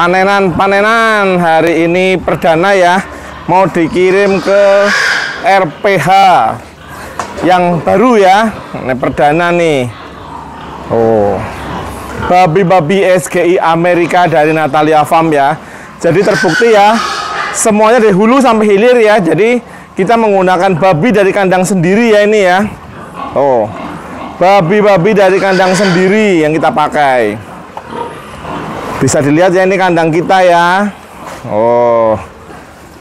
Panenan hari ini perdana ya, mau dikirim ke RPH yang baru ya. Ini perdana nih. Oh, babi-babi SGI Amerika dari Natalia Farm ya. Jadi terbukti ya, semuanya dari hulu sampai hilir ya. Jadi kita menggunakan babi dari kandang sendiri ya ini ya. Oh, babi-babi dari kandang sendiri yang kita pakai. Bisa dilihat ya, ini kandang kita ya. Oh,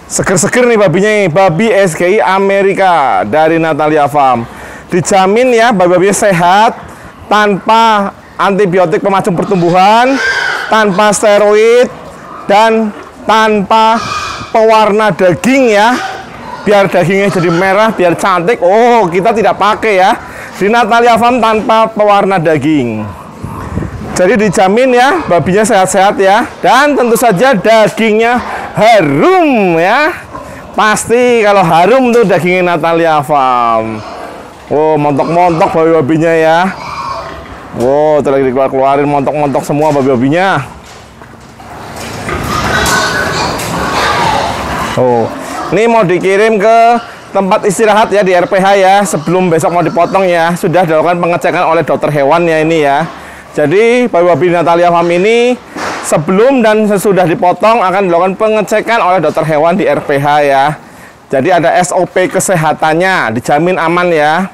seger-seger nih babinya nih. Babi SGI Amerika dari Natalia Farm. Dijamin ya, babi-babinya sehat, tanpa antibiotik pemacung pertumbuhan, tanpa steroid, dan tanpa pewarna daging ya. Biar dagingnya jadi merah, biar cantik. Oh, kita tidak pakai ya. Di Natalia Farm tanpa pewarna daging. Jadi dijamin ya, babinya sehat-sehat ya. Dan tentu saja dagingnya harum ya. Pasti kalau harum tuh dagingnya Natalia Farm. Oh, montok-montok babi-babinya ya. Wow, tuh lagi dikeluarin montok-montok semua babi-babinya. Oh, ini mau dikirim ke tempat istirahat ya di RPH ya. Sebelum besok mau dipotong ya, sudah dilakukan pengecekan oleh dokter hewan ya ini ya. Jadi babi-babi Natalia Farm ini sebelum dan sesudah dipotong akan dilakukan pengecekan oleh dokter hewan di RPH ya. Jadi ada SOP kesehatannya, dijamin aman ya.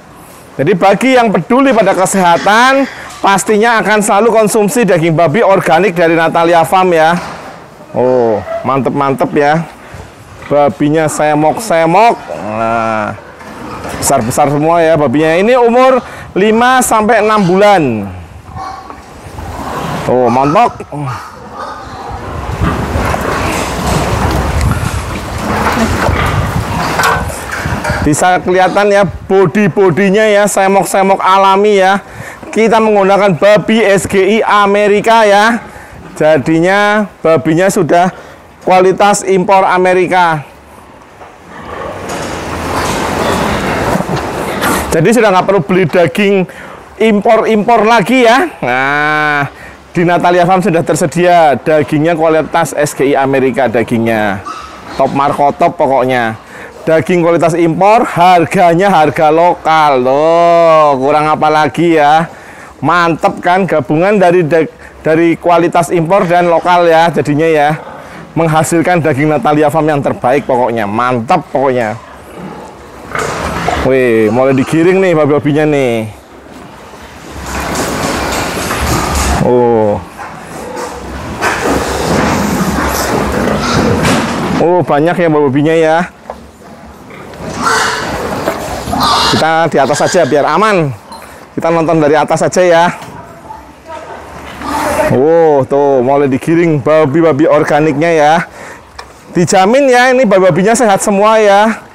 Jadi bagi yang peduli pada kesehatan, pastinya akan selalu konsumsi daging babi organik dari Natalia Farm ya. Oh, mantep-mantep ya. Babinya semok-semok. Nah, besar-besar semua ya babinya. Ini umur 5-6 bulan. Oh, mantap. Bisa kelihatan ya body-bodinya ya, semok-semok alami ya. Kita menggunakan babi SGI Amerika ya. Jadinya babinya sudah kualitas impor Amerika. Jadi sudah nggak perlu beli daging impor-impor lagi ya. Nah, di Natalia Farm sudah tersedia dagingnya kualitas SGI Amerika dagingnya. Top markotop pokoknya. Daging kualitas impor, harganya harga lokal. Loh, kurang apa lagi ya. Mantep kan, gabungan dari kualitas impor dan lokal ya jadinya ya. Menghasilkan daging Natalia Farm yang terbaik pokoknya. Mantap pokoknya. Wih, mulai digiring nih babi-babinya nih. Oh, banyak ya babinya ya. Kita di atas saja biar aman. Kita nonton dari atas saja ya. Oh, tuh mulai digiring babi-babi organiknya ya. Dijamin ya, ini babi-babinya sehat semua ya.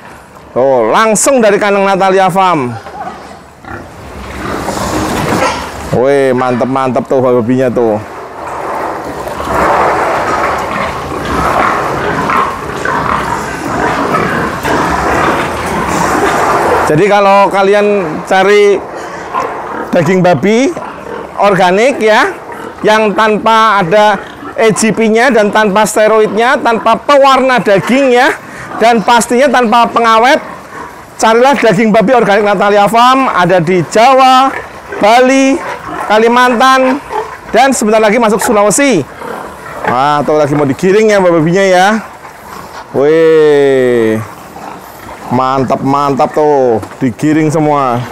Tuh, langsung dari kandang Natalia Farm. Wih, mantep-mantep tuh babinya tuh. Jadi kalau kalian cari daging babi organik ya, yang tanpa ada EGP-nya dan tanpa steroidnya, tanpa pewarna daging ya, dan pastinya tanpa pengawet, carilah daging babi organik Natalia Farm. Ada di Jawa, Bali, Kalimantan, dan sebentar lagi masuk Sulawesi. Nah, tuh lagi mau digiring ya babinya ya. Wih, mantap-mantap tuh, digiring semua.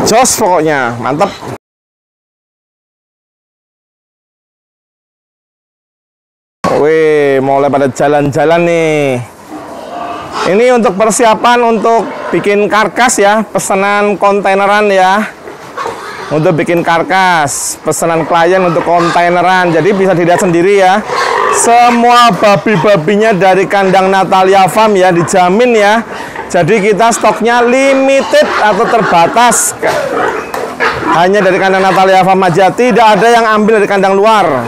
Jos pokoknya, mantap. Wih, mulai pada jalan-jalan nih. Ini untuk persiapan untuk bikin karkas ya, pesanan kontaineran ya. Untuk bikin karkas, pesanan klien untuk kontaineran. Jadi bisa dilihat sendiri ya. Semua babi-babinya dari kandang Natalia Farm ya, dijamin ya. Jadi kita stoknya limited atau terbatas. Hanya dari kandang Natalia Farm aja, tidak ada yang ambil dari kandang luar.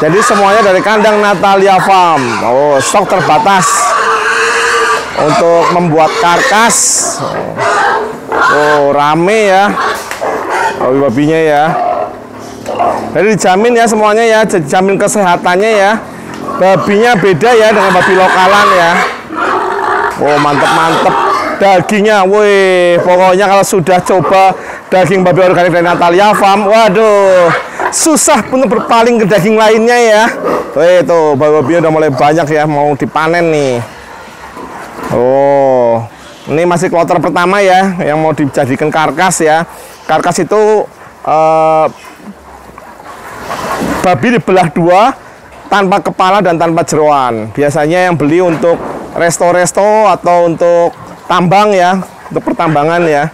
Jadi semuanya dari kandang Natalia Farm. Oh, stok terbatas untuk membuat karkas. Oh, rame ya. babi-babinya ya. Jadi dijamin ya semuanya ya, dijamin kesehatannya ya. Babinya beda ya dengan babi lokalan ya. Oh, mantep-mantep dagingnya. Wih, pokoknya kalau sudah coba daging babi organik dari Natalia Farm, waduh, susah pun berpaling ke daging lainnya ya. Wih, tuh babi-babinya udah mulai banyak ya, mau dipanen nih. Oh, ini masih kloter pertama ya, yang mau dijadikan karkas ya. Karkas itu babi dibelah dua, tanpa kepala dan tanpa jeroan. Biasanya yang beli untuk resto-resto atau untuk tambang ya, untuk pertambangan ya.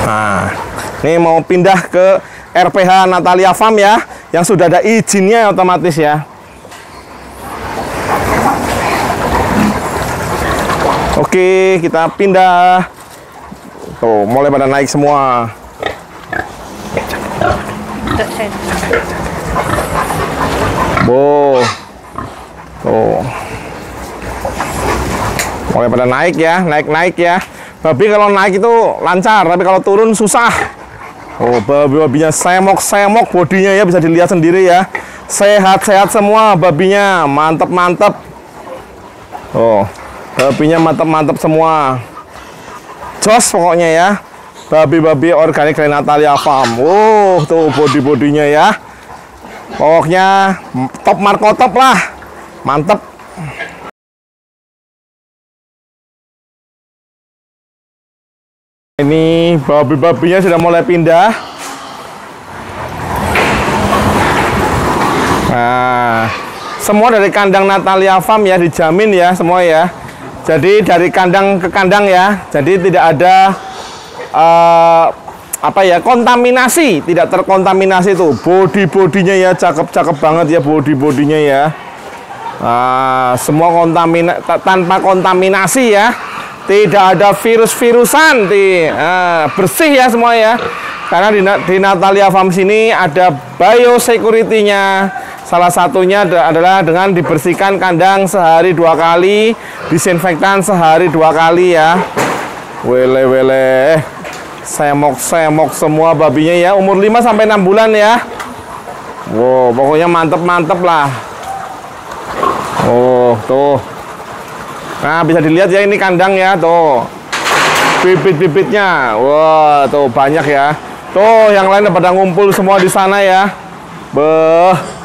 Nah, ini mau pindah ke RPH Natalia Farm ya, yang sudah ada izinnya otomatis ya. Oke, kita pindah. Tuh, mulai pada naik semua. Tuh, mulai pada naik ya, naik ya. Babi kalau naik itu lancar, tapi kalau turun susah. Oh, babinya semok-semok bodinya ya, bisa dilihat sendiri ya. Sehat-sehat semua babinya, mantep-mantep. Oh, babinya mantep-mantep semua. Jos pokoknya ya. Babi-babi organik dari Natalia Farm. Tuh body-bodinya ya. Pokoknya top markotop lah. Mantep. Ini babi-babinya sudah mulai pindah. Nah, semua dari kandang Natalia Farm ya, dijamin ya semua ya. Jadi dari kandang ke kandang ya. Jadi tidak ada kontaminasi, tidak terkontaminasi tuh. Body-bodinya ya cakep-cakep banget ya, body-bodinya ya. Semua tanpa kontaminasi ya. Tidak ada virus-virusan, bersih ya semua ya. Karena di Natalia Farm sini ada biosecurity-nya. Salah satunya adalah dengan dibersihkan kandang sehari 2 kali, disinfektan sehari 2 kali ya. Wele-wele, semok-semok semua babinya ya, umur 5-6 bulan ya. Wow, pokoknya mantep-mantep lah. Oh, tuh. Nah, bisa dilihat ya ini kandang ya, tuh. Bibit-bibitnya. Wah, tuh banyak ya. Tuh, yang lain pada ngumpul semua di sana ya.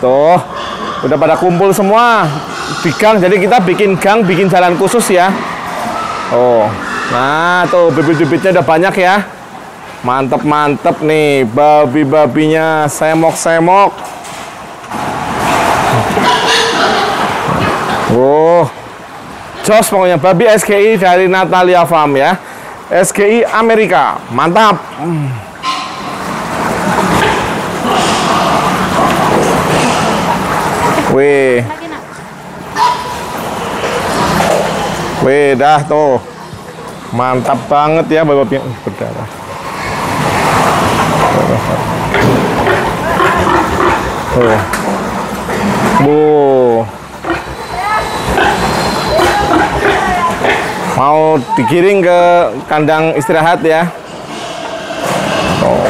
Tuh. Udah pada kumpul semua di gang. Jadi kita bikin gang, bikin jalan khusus ya. Oh. Nah, tuh bibit-bibitnya udah banyak ya. Mantep-mantep nih babi-babinya, semok-semok. Jos pokoknya babi SGI dari Natalia Farm ya. SGI Amerika, mantap. Wih, dah tuh. Mantap banget ya babi berdarah. Mau digiring ke kandang istirahat ya.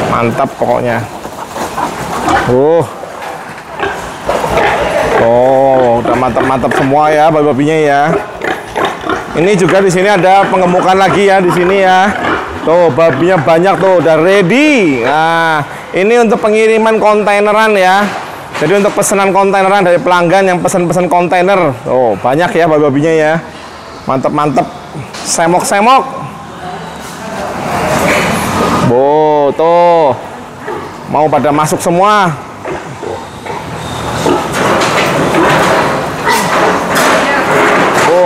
Mantap pokoknya. Udah mantap-mantap semua ya babi-babinya ya. Ini juga di sini ada pengemukan lagi ya di sini ya. Tuh babinya banyak tuh, udah ready. Nah, ini untuk pengiriman kontaineran ya. Jadi untuk pesanan kontaineran dari pelanggan yang pesan-pesan kontainer. Oh, banyak ya babi-babinya ya. Mantap-mantap. Semok-semok. Tuh. Mau pada masuk semua.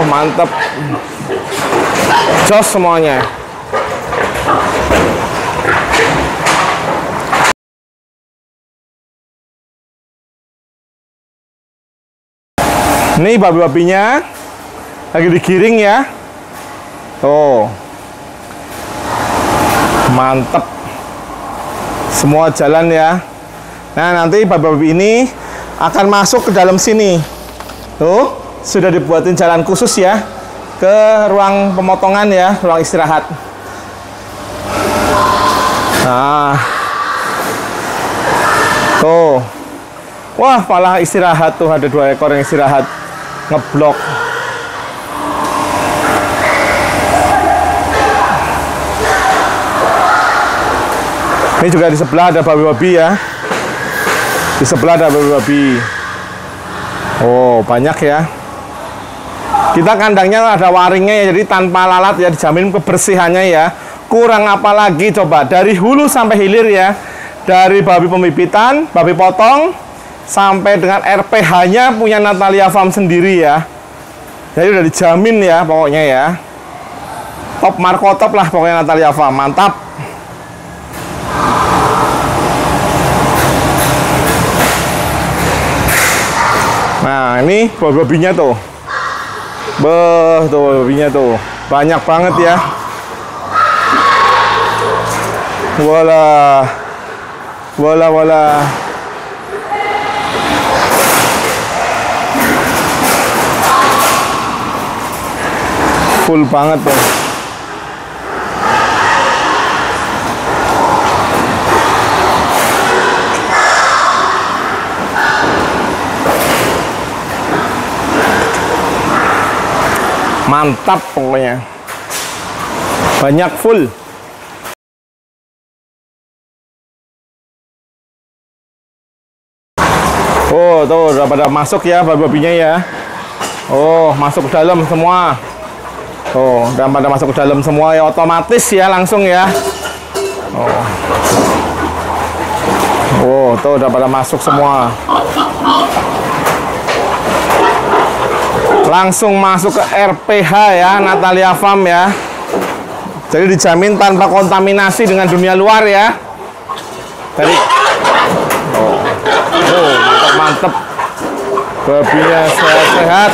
Mantap. Jos semuanya. Ini babi-babinya lagi digiring ya. Tuh. Mantep. Semua jalan ya. Nah, nanti babi-babi ini akan masuk ke dalam sini. Tuh, sudah dibuatin jalan khusus ya ke ruang pemotongan ya, ruang istirahat. Nah, tuh, wah malah istirahat tuh, ada 2 ekor yang istirahat ngeblok. Ini juga di sebelah ada babi-babi ya. Di sebelah ada babi-babi. Oh, banyak ya. Kita kandangnya ada waringnya ya, jadi tanpa lalat ya, dijamin kebersihannya ya. Kurang apa lagi coba, dari hulu sampai hilir ya. Dari babi pembibitan, babi potong, sampai dengan RPH-nya punya Natalia Farm sendiri ya. Jadi udah dijamin ya pokoknya ya. Top markotop lah pokoknya Natalia Farm, mantap. Nah, ini babi-babinya tuh. Tuh babinya tuh. Banyak banget ya. Wala. Wala wala. Full banget tuh. Mantap pokoknya. Banyak full. Oh, tuh udah pada masuk ya babi-babinya ya. Oh, masuk ke dalam semua. Oh, udah pada masuk ke dalam semua ya, otomatis ya langsung ya. Oh. Oh, tuh udah pada masuk semua. Langsung masuk ke RPH ya, Natalia Farm ya. Jadi dijamin tanpa kontaminasi dengan dunia luar ya. Dari mantep, babinya sehat-sehat.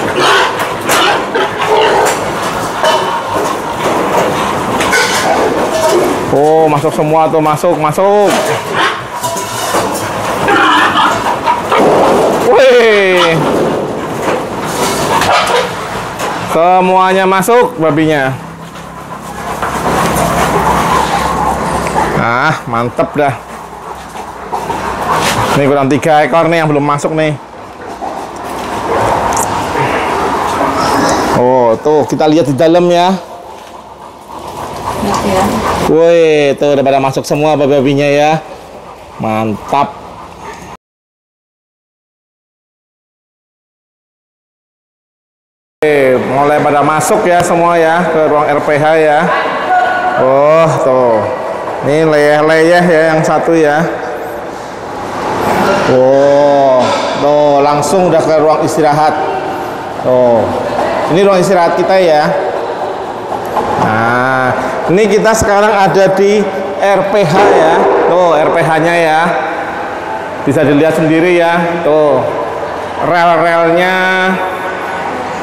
Oh, masuk semua tuh, masuk. Wih, semuanya masuk babinya. Ah, mantep dah. Ini kurang 3 ekor nih yang belum masuk nih. Oh, tuh kita lihat di dalam ya. Woi, tuh udah pada masuk semua babi-babinya ya. Mantap. Mulai pada masuk ya semua ya ke ruang RPH ya. Oh, tuh. Ini leyeh-leyeh ya yang satu ya. Oh, tuh langsung udah ke ruang istirahat. Tuh, ini ruang istirahat kita ya. Nah, ini kita sekarang ada di RPH ya. Tuh, RPH-nya ya. Bisa dilihat sendiri ya. Tuh, rel-relnya.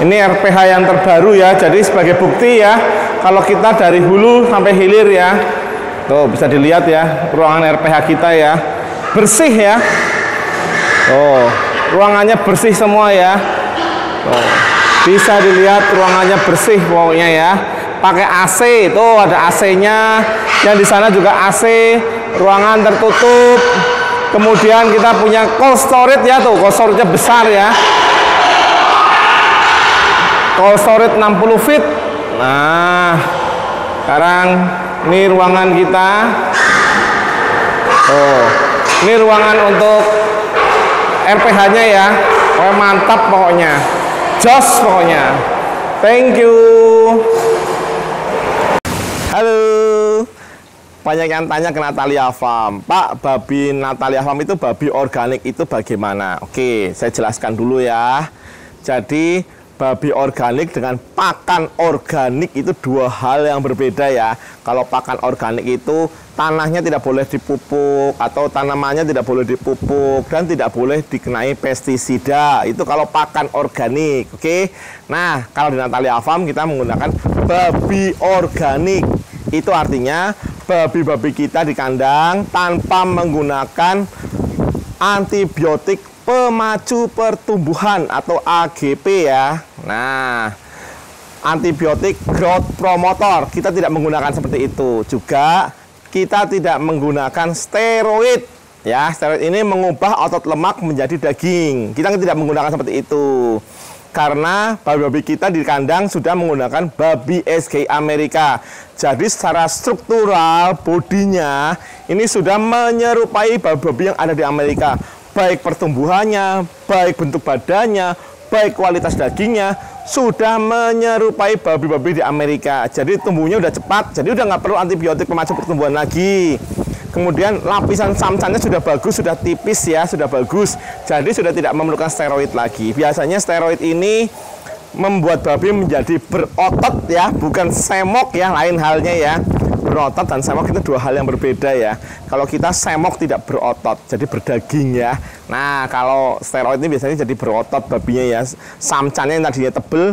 Ini RPH yang terbaru ya. Jadi sebagai bukti ya, kalau kita dari hulu sampai hilir ya. Tuh, bisa dilihat ya ruangan RPH kita ya. Bersih ya. Oh, ruangannya bersih semua ya. Oh, bisa dilihat ruangannya bersih pokoknya ya. Pakai AC, tuh ada AC-nya. Yang di sana juga AC, ruangan tertutup. Kemudian kita punya cold storage ya, tuh cold storage-nya besar ya. Cold storage 60 feet. Nah, sekarang ini ruangan kita. Oh, ini ruangan untuk RPH-nya ya. Oh, mantap pokoknya. Jos pokoknya. Thank you. Halo. Banyak yang tanya ke Natalia Farm. Pak, babi Natalia Farm itu babi organik itu bagaimana? Oke, saya jelaskan dulu ya. Jadi babi organik dengan pakan organik itu 2 hal yang berbeda ya. Kalau pakan organik itu tanahnya tidak boleh dipupuk atau tanamannya tidak boleh dipupuk dan tidak boleh dikenai pestisida. Itu kalau pakan organik, oke? Nah, kalau di Natalia Farm kita menggunakan babi organik. Itu artinya babi-babi kita di kandang tanpa menggunakan antibiotik pemacu pertumbuhan atau AGP ya. Nah, antibiotik growth promotor kita tidak menggunakan seperti itu. Juga kita tidak menggunakan steroid. Ya, steroid ini mengubah otot lemak menjadi daging. Kita tidak menggunakan seperti itu. Karena babi-babi kita di kandang sudah menggunakan babi SGI Amerika. Jadi secara struktural bodinya ini sudah menyerupai babi-babi yang ada di Amerika. Baik pertumbuhannya, baik bentuk badannya, baik kualitas dagingnya, sudah menyerupai babi-babi di Amerika. Jadi tumbuhnya udah cepat, jadi udah nggak perlu antibiotik pemacu pertumbuhan lagi. Kemudian lapisan samcannya sudah bagus, sudah tipis ya, sudah bagus. Jadi sudah tidak memerlukan steroid lagi. Biasanya steroid ini membuat babi menjadi berotot ya, bukan semok ya, lain halnya ya. Berotot dan semok itu dua hal yang berbeda ya. Kalau kita semok tidak berotot, jadi berdaging ya. Nah, kalau steroid ini biasanya jadi berotot babinya ya. Samcannya yang tadinya tebel,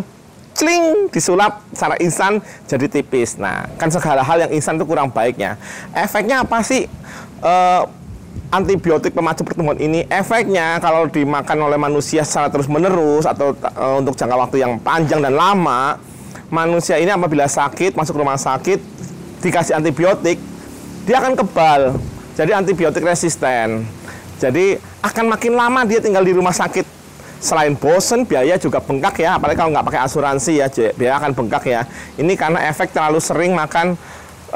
cling, disulap secara instan jadi tipis. Nah, kan segala hal yang instan itu kurang baiknya. Efeknya apa sih? Antibiotik pemacu pertumbuhan ini efeknya kalau dimakan oleh manusia secara terus-menerus atau untuk jangka waktu yang panjang dan lama, manusia ini apabila sakit, masuk rumah sakit, dikasih antibiotik, dia akan kebal. Jadi antibiotik resisten. Jadi akan makin lama dia tinggal di rumah sakit. Selain bosen, biaya juga bengkak ya. Apalagi kalau nggak pakai asuransi ya, biaya akan bengkak ya. Ini karena efek terlalu sering makan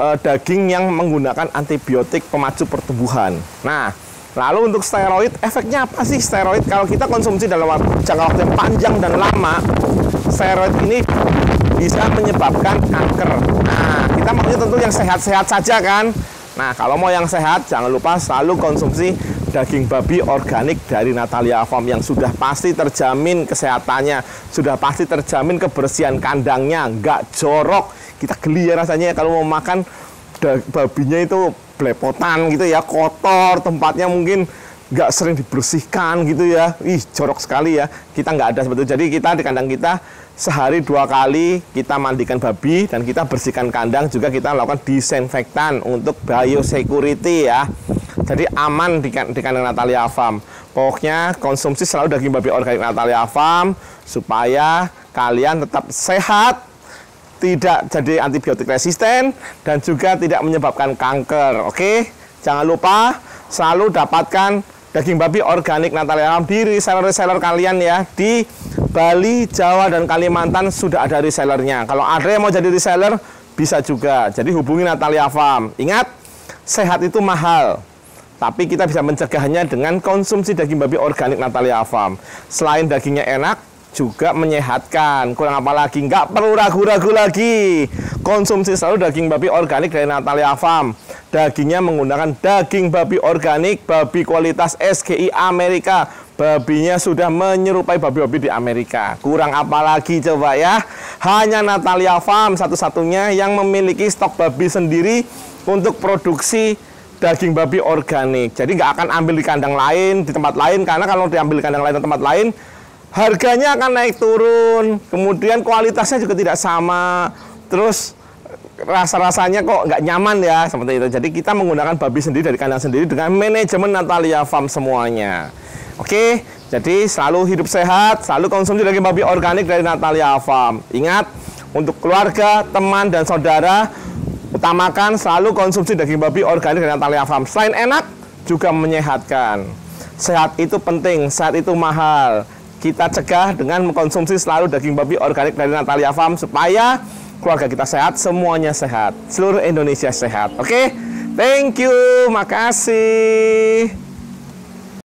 daging yang menggunakan antibiotik pemacu pertumbuhan. Nah, lalu untuk steroid, efeknya apa sih steroid? Kalau kita konsumsi dalam jangka waktu yang panjang dan lama, steroid ini bisa menyebabkan kanker. Nah, kita maunya tentu yang sehat-sehat saja kan. Nah, kalau mau yang sehat, jangan lupa selalu konsumsi daging babi organik dari Natalia Farm yang sudah pasti terjamin kesehatannya, sudah pasti terjamin kebersihan kandangnya, nggak jorok. Kita geli ya rasanya kalau mau makan babinya itu belepotan gitu ya, kotor, tempatnya mungkin nggak sering dibersihkan gitu ya. Ih, jorok sekali ya. Kita nggak ada seperti itu. Jadi kita di kandang kita sehari 2 kali kita mandikan babi dan kita bersihkan kandang, juga kita lakukan disinfektan untuk biosecurity ya. Jadi aman di kandang Natalia Farm. Pokoknya konsumsi selalu daging babi organik Natalia Farm supaya kalian tetap sehat, tidak jadi antibiotik resisten, dan juga tidak menyebabkan kanker. Oke? Jangan lupa selalu dapatkan daging babi organik Natalia Farm di reseller-reseller kalian ya. Di Bali, Jawa, dan Kalimantan sudah ada resellernya. Kalau ada yang mau jadi reseller, bisa juga. Jadi hubungi Natalia Farm. Ingat, sehat itu mahal, tapi kita bisa mencegahnya dengan konsumsi daging babi organik Natalia Farm. Selain dagingnya enak, juga menyehatkan. Kurang apa lagi? Nggak perlu ragu-ragu lagi. Konsumsi selalu daging babi organik dari Natalia Farm. Dagingnya menggunakan daging babi organik, babi kualitas SGI Amerika. Babinya sudah menyerupai babi-babi di Amerika. Kurang apa lagi coba ya? Hanya Natalia Farm satu-satunya yang memiliki stok babi sendiri untuk produksi daging babi organik. Jadi nggak akan ambil di kandang lain, di tempat lain, karena kalau diambil di kandang lain atau tempat lain, harganya akan naik turun. Kemudian kualitasnya juga tidak sama. Terus rasa-rasanya kok nggak nyaman ya, seperti itu. Jadi kita menggunakan babi sendiri dari kandang sendiri dengan manajemen Natalia Farm semuanya. Oke, jadi selalu hidup sehat, selalu konsumsi daging babi organik dari Natalia Farm. Ingat, untuk keluarga, teman, dan saudara, utamakan selalu konsumsi daging babi organik dari Natalia Farm. Selain enak, juga menyehatkan. Sehat itu penting, sehat itu mahal. Kita cegah dengan mengkonsumsi selalu daging babi organik dari Natalia Farm supaya keluarga kita sehat, semuanya sehat, seluruh Indonesia sehat. Oke? Thank you, makasih.